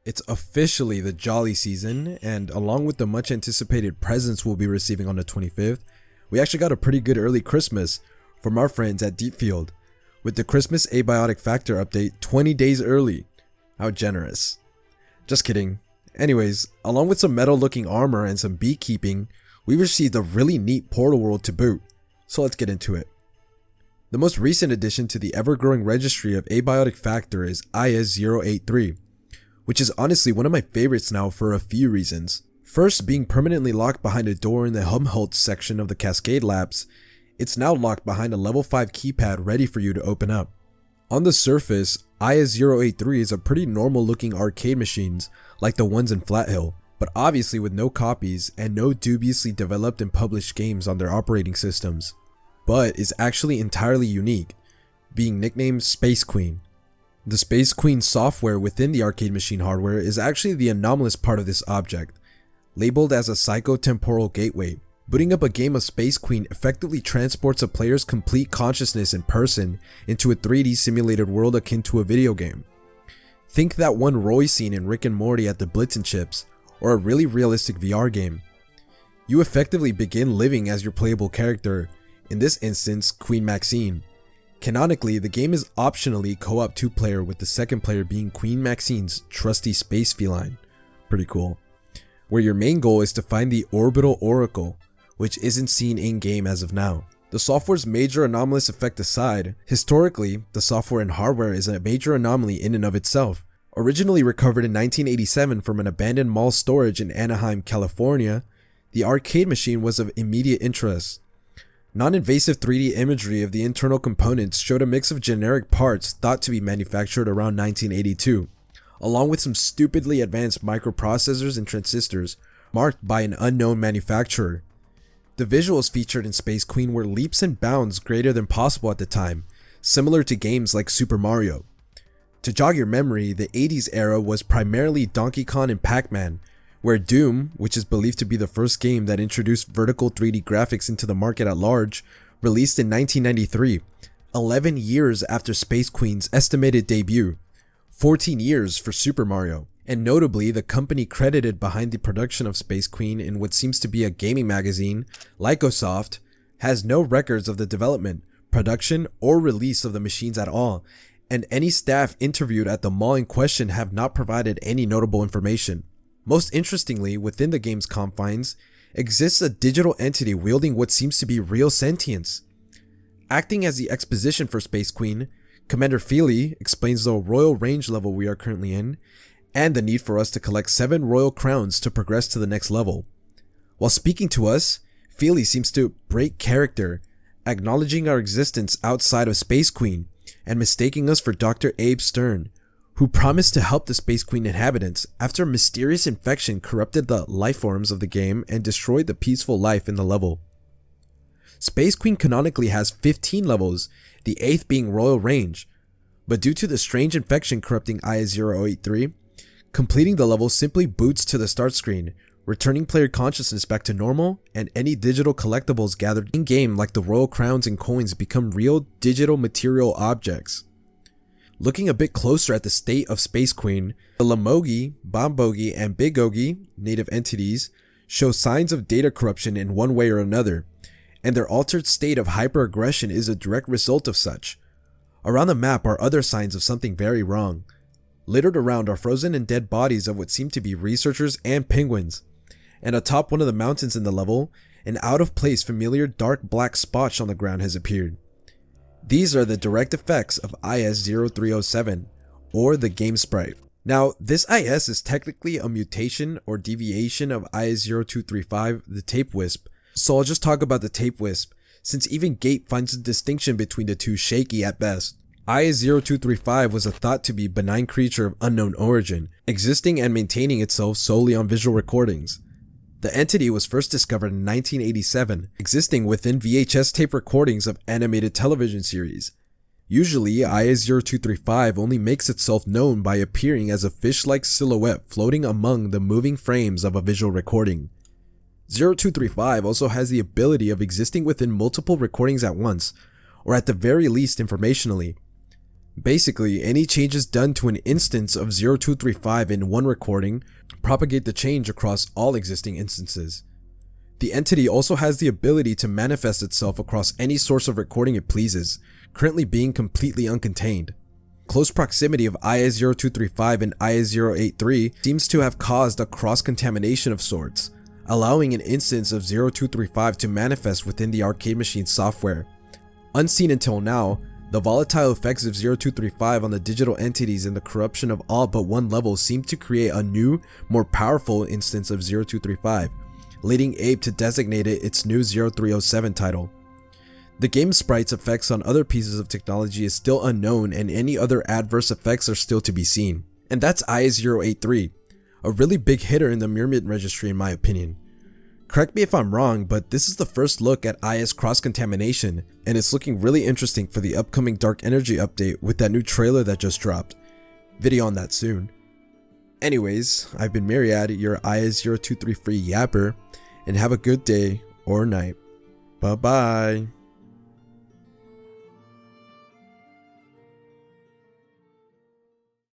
It's officially the jolly season, and along with the much anticipated presents we'll be receiving on the 25th, we actually got a pretty good early Christmas from our friends at Deepfield, with the Christmas Abiotic Factor update 20 days early. How generous. Just kidding. Anyways, along with some metal looking armor and some beekeeping, we received a really neat portal world to boot, so let's get into it. The most recent addition to the ever-growing registry of Abiotic Factor is IS-083, which is honestly one of my favorites now for a few reasons. First, being permanently locked behind a door in the Helmholtz section of the Cascade Labs, it's now locked behind a level 5 keypad ready for you to open up. On the surface, IS-083 is a pretty normal looking arcade machines like the ones in Flathill, but obviously with no copies and no dubiously developed and published games on their operating systems, but is actually entirely unique, being nicknamed Spacequeen. The Spacequeen software within the arcade machine hardware is actually the anomalous part of this object, labeled as a psychotemporal gateway. Booting up a game of Spacequeen effectively transports a player's complete consciousness in person into a 3D simulated world akin to a video game. Think that one Roy scene in Rick and Morty at the Blitzen Chips, or a really realistic VR game. You effectively begin living as your playable character, in this instance Queen Maxine. Canonically, the game is optionally co-op 2-player, with the second player being Queen Maxine's trusty space feline. Pretty cool. Where your main goal is to find the orbital oracle, which isn't seen in-game as of now. The software's major anomalous effect aside, historically, the software and hardware is a major anomaly in and of itself. Originally recovered in 1987 from an abandoned mall storage in Anaheim, California, the arcade machine was of immediate interest. Non-invasive 3D imagery of the internal components showed a mix of generic parts thought to be manufactured around 1982, along with some stupidly advanced microprocessors and transistors marked by an unknown manufacturer. The visuals featured in Spacequeen were leaps and bounds greater than possible at the time, similar to games like Super Mario. To jog your memory, the 80s era was primarily Donkey Kong and Pac-Man, where Doom, which is believed to be the first game that introduced vertical 3D graphics into the market at large, released in 1993, 11 years after Spacequeen's estimated debut, 14 years for Super Mario. And notably, the company credited behind the production of Spacequeen in what seems to be a gaming magazine, LycoSoft, has no records of the development, production, or release of the machines at all, and any staff interviewed at the mall in question have not provided any notable information. Most interestingly, within the game's confines, exists a digital entity wielding what seems to be real sentience. Acting as the exposition for Spacequeen, Commander Feely explains the Royal Range level we are currently in, and the need for us to collect 7 royal crowns to progress to the next level. While speaking to us, Feely seems to break character, acknowledging our existence outside of Spacequeen and mistaking us for Dr. Abe Stern, who promised to help the Spacequeen inhabitants after a mysterious infection corrupted the life forms of the game and destroyed the peaceful life in the level. Spacequeen canonically has 15 levels, the 8th being Royal Range, but due to the strange infection corrupting IS-083, completing the level simply boots to the start screen, returning player consciousness back to normal, and any digital collectibles gathered in-game like the royal crowns and coins become real digital material objects. Looking a bit closer at the state of Spacequeen, the Lamogi, Bombogi, and Bigogi, native entities, show signs of data corruption in one way or another, and their altered state of hyper-aggression is a direct result of such. Around the map are other signs of something very wrong. Littered around are frozen and dead bodies of what seem to be researchers and penguins, and atop one of the mountains in the level, an out-of-place familiar dark black splotch on the ground has appeared. These are the direct effects of IS-0307, or the game sprite. Now, this IS is technically a mutation or deviation of IS-0235, the Tape Wisp, so I'll just talk about the Tape Wisp, since even Gate finds the distinction between the two shaky at best. IS-0235 was a thought to be benign creature of unknown origin, existing and maintaining itself solely on visual recordings. The entity was first discovered in 1987, existing within VHS tape recordings of animated television series. Usually, IS-0235 only makes itself known by appearing as a fish-like silhouette floating among the moving frames of a visual recording. 0235 also has the ability of existing within multiple recordings at once, or at the very least informationally. Basically, any changes done to an instance of 0235 in one recording propagate the change across all existing instances. The entity also has the ability to manifest itself across any source of recording it pleases, currently being completely uncontained. Close proximity of IA0235 and IA083 seems to have caused a cross-contamination of sorts, allowing an instance of 0235 to manifest within the arcade machine software. Unseen until now, the volatile effects of 0235 on the digital entities and the corruption of all but one level seem to create a new, more powerful instance of 0235, leading Abe to designate it its new 0307 title. The game sprite's effects on other pieces of technology is still unknown, and any other adverse effects are still to be seen. And that's IA083, a really big hitter in the Myriad registry in my opinion. Correct me if I'm wrong, but this is the first look at IS cross-contamination, and it's looking really interesting for the upcoming Dark Energy update with that new trailer that just dropped. Video on that soon. Anyways, I've been Myriad, your IS0233 yapper, and have a good day or night. Bye bye.